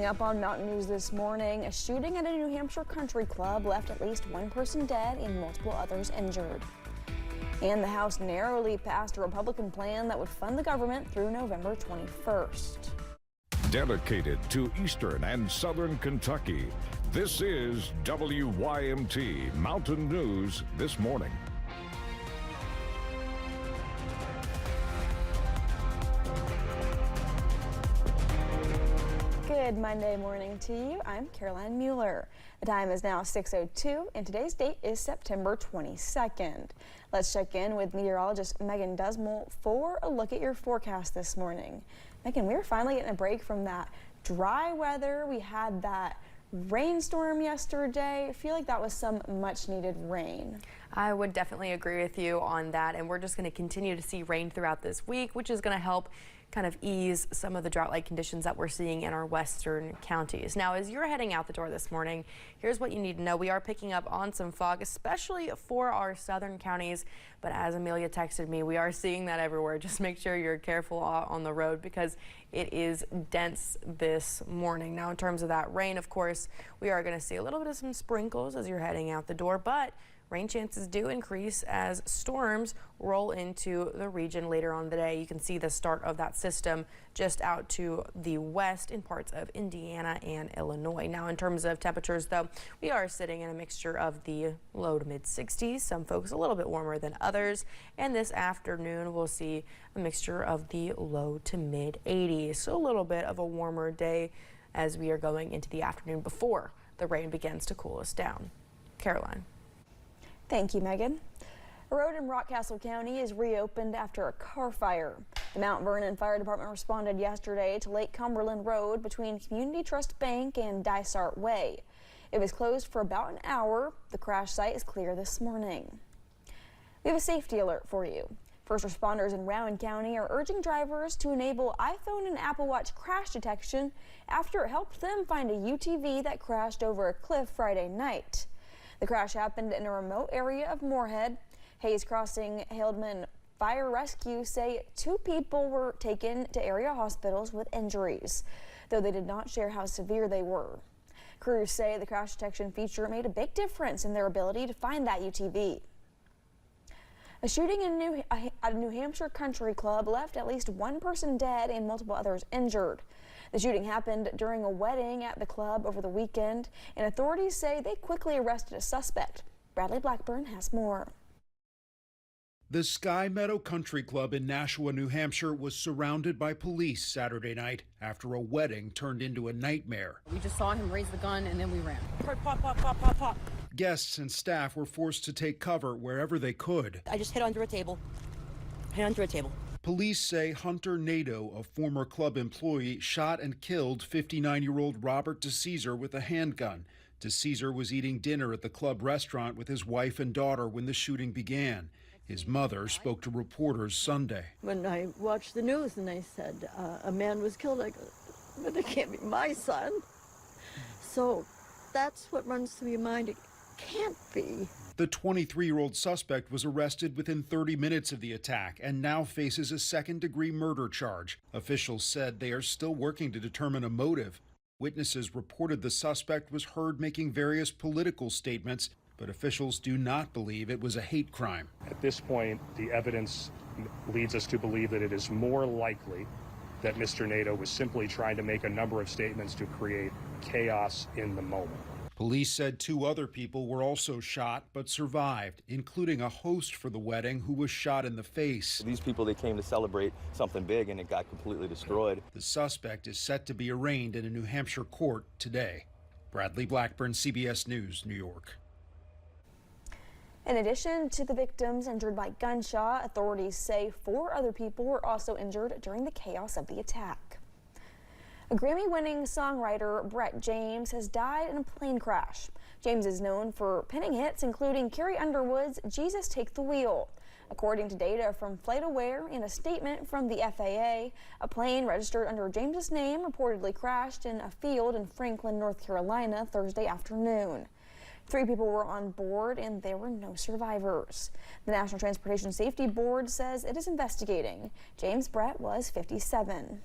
Up on Mountain News this morning, a shooting at a New Hampshire country club left at least one person dead and multiple others injured. And the House narrowly passed a Republican plan that would fund the government through November 21st. Dedicated to Eastern and Southern Kentucky, this is WYMT Mountain News this morning. Good Monday morning to you. I'm Caroline Mueller. The time is now 6:02 and today's date is September 22nd. Let's check in with meteorologist Megan Dusmal for a look at your forecast this morning. Megan, we were finally getting a break from that dry weather. We had that rainstorm yesterday. I feel like that was some much needed rain. I would definitely agree with you on that, and we're just going to continue to see rain throughout this week, which is going to help kind of ease some of the drought-like conditions that we're seeing in our western counties. Now, as you're heading out the door this morning, here's what you need to know. We are picking up on some fog, especially for our southern counties. But as Amelia texted me, we are seeing that everywhere. Just make sure you're careful on the road because it is dense this morning. Now, in terms of that rain, of course, we are going to see a little bit of some sprinkles as you're heading out the door, but rain chances do increase as storms roll into the region later on the day. You can see the start of that system just out to the west in parts of Indiana and Illinois. Now, in terms of temperatures, though, we are sitting in a mixture of the low to mid 60s. Some folks a little bit warmer than others. And this afternoon, we'll see a mixture of the low to mid 80s. So a little bit of a warmer day as we are going into the afternoon before the rain begins to cool us down. Caroline. Thank you, Megan. A road in Rockcastle County is reopened after a car fire. The Mount Vernon Fire Department responded yesterday to Lake Cumberland Road between Community Trust Bank and Dysart Way. It was closed for about an hour. The crash site is clear this morning. We have a safety alert for you. First responders in Rowan County are urging drivers to enable iPhone and Apple Watch crash detection after it helped them find a UTV that crashed over a cliff Friday night. The crash happened in a remote area of Moorhead. Hayes Crossing Haldman Fire Rescue say 2 people were taken to area hospitals with injuries, though they did not share how severe they were. Crews say the crash detection feature made a big difference in their ability to find that UTV. A shooting at a New Hampshire country club left at least one person dead and multiple others injured. The shooting happened during a wedding at the club over the weekend, and authorities say they quickly arrested a suspect. Bradley Blackburn has more. The Sky Meadow Country Club in Nashua, New Hampshire was surrounded by police Saturday night after a wedding turned into a nightmare. We just saw him raise the gun and then we ran. Pop, pop, pop, pop, pop. Guests and staff were forced to take cover wherever they could. I just hid under a table. Police say Hunter Nadeau, a former club employee, shot and killed 59-year-old Robert DeCesar with a handgun. DeCesar was eating dinner at the club restaurant with his wife and daughter when the shooting began. His mother spoke to reporters Sunday. When I watched the news and they said a man was killed, I go, but it can't be my son. So that's what runs through your mind. It can't be. The 23-year-old suspect was arrested within 30 minutes of the attack and now faces a second-degree murder charge. Officials said they are still working to determine a motive. Witnesses reported the suspect was heard making various political statements, but officials do not believe it was a hate crime. At this point, the evidence leads us to believe that it is more likely that Mr. Nadeau was simply trying to make a number of statements to create chaos in the moment. Police said 2 other people were also shot but survived, including a host for the wedding who was shot in the face. These people, they came to celebrate something big and it got completely destroyed. The suspect is set to be arraigned in a New Hampshire court today. Bradley Blackburn, CBS News, New York. In addition to the victims injured by gunshot, authorities say 4 other people were also injured during the chaos of the attack. A Grammy-winning songwriter, Brett James, has died in a plane crash. James is known for penning hits including Carrie Underwood's Jesus Take the Wheel. According to data from FlightAware and a statement from the FAA, a plane registered under James's name reportedly crashed in a field in Franklin, North Carolina, Thursday afternoon. 3 people were on board and there were no survivors. The National Transportation Safety Board says it is investigating. James Brett was 57.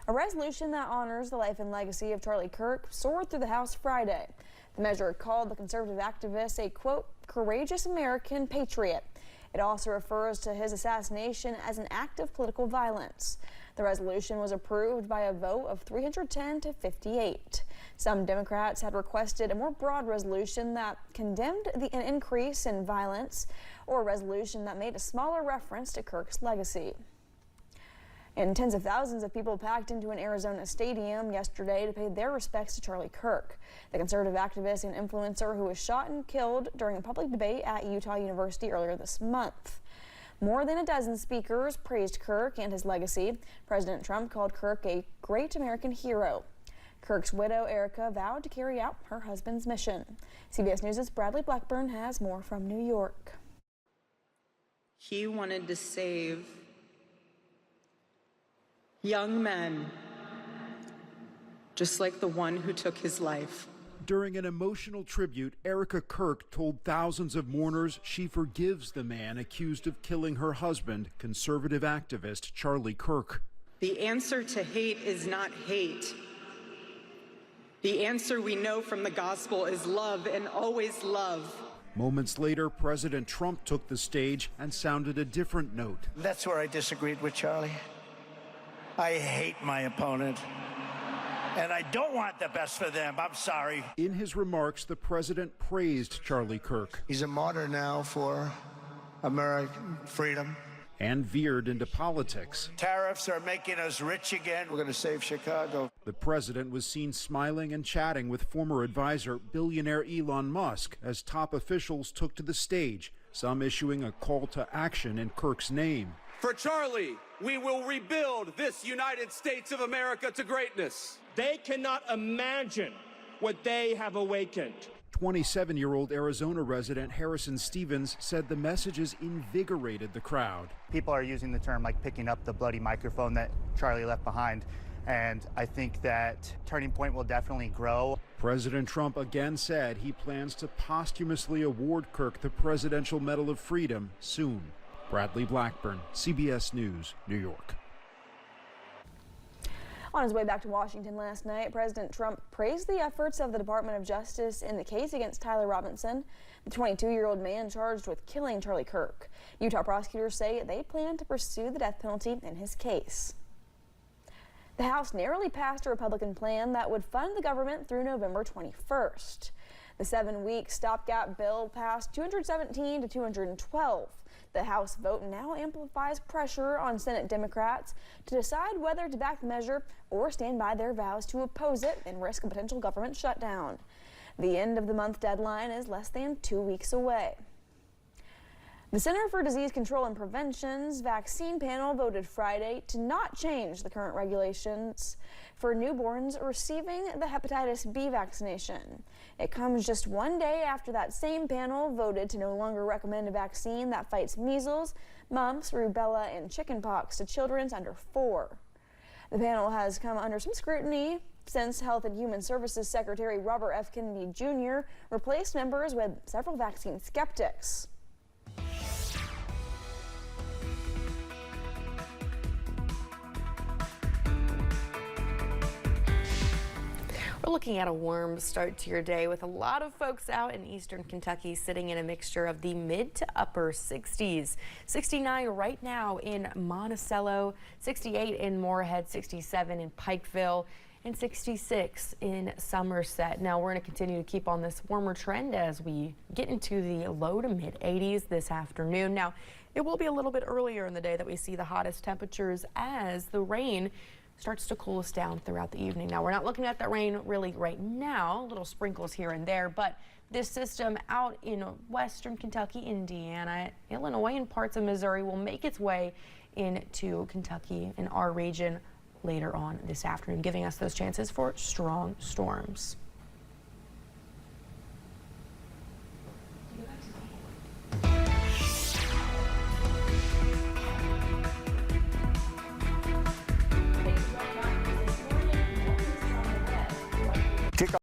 A resolution that honors the life and legacy of Charlie Kirk soared through the House Friday. The measure called the conservative activist a, quote, courageous American patriot. It also refers to his assassination as an act of political violence. The resolution was approved by a vote of 310 to 58. Some Democrats had requested a more broad resolution that condemned an increase in violence, or a resolution that made a smaller reference to Kirk's legacy. And tens of thousands of people packed into an Arizona stadium yesterday to pay their respects to Charlie Kirk, the conservative activist and influencer who was shot and killed during a public debate at Utah University earlier this month. More than a dozen speakers praised Kirk and his legacy. President Trump called Kirk a great American hero. Kirk's widow, Erica, vowed to carry out her husband's mission. CBS News' Bradley Blackburn has more from New York. He wanted to save young men, just like the one who took his life. During an emotional tribute, Erica Kirk told thousands of mourners she forgives the man accused of killing her husband, conservative activist Charlie Kirk. The answer to hate is not hate. The answer we know from the gospel is love, and always love. Moments later, President Trump took the stage and sounded a different note. That's where I disagreed with Charlie. I hate my opponent, and I don't want the best for them. I'm sorry. In his remarks, the president praised Charlie Kirk. He's a martyr now for American freedom. And veered into politics. Tariffs are making us rich again. We're going to save Chicago. The president was seen smiling and chatting with former advisor, billionaire Elon Musk, as top officials took to the stage, some issuing a call to action in Kirk's name. For Charlie, we will rebuild this United States of America to greatness. They cannot imagine what they have awakened. 27-year-old Arizona resident Harrison Stevens said the messages invigorated the crowd. People are using the term like picking up the bloody microphone that Charlie left behind, and I think that Turning Point will definitely grow. President Trump again said he plans to posthumously award Kirk the Presidential Medal of Freedom soon. Bradley Blackburn, CBS News, New York. On his way back to Washington last night, President Trump praised the efforts of the Department of Justice in the case against Tyler Robinson, the 22-year-old man charged with killing Charlie Kirk. Utah prosecutors say they plan to pursue the death penalty in his case. The House narrowly passed a Republican plan that would fund the government through November 21st. The 7-week stopgap bill passed 217 to 212. The House vote now amplifies pressure on Senate Democrats to decide whether to back the measure or stand by their vows to oppose it and risk a potential government shutdown. The end of the month deadline is less than 2 weeks away. The Center for Disease Control and Prevention's vaccine panel voted Friday to not change the current regulations for newborns receiving the hepatitis B vaccination. It comes just one day after that same panel voted to no longer recommend a vaccine that fights measles, mumps, rubella, and chickenpox to children under 4. The panel has come under some scrutiny since Health and Human Services Secretary Robert F. Kennedy Jr. replaced members with several vaccine skeptics. We're looking at a warm start to your day with a lot of folks out in eastern Kentucky sitting in a mixture of the mid to upper 60s. 69 right now in Monticello, 68 in Moorhead, 67 in Pikeville, and 66 in Somerset. Now we're going to continue to keep on this warmer trend as we get into the low to mid 80s this afternoon. Now it will be a little bit earlier in the day that we see the hottest temperatures as the rain starts to cool us down throughout the evening. Now, we're not looking at that rain really right now, little sprinkles here and there, but this system out in western Kentucky, Indiana, Illinois, and parts of Missouri will make its way into Kentucky in our region later on this afternoon, giving us those chances for strong storms.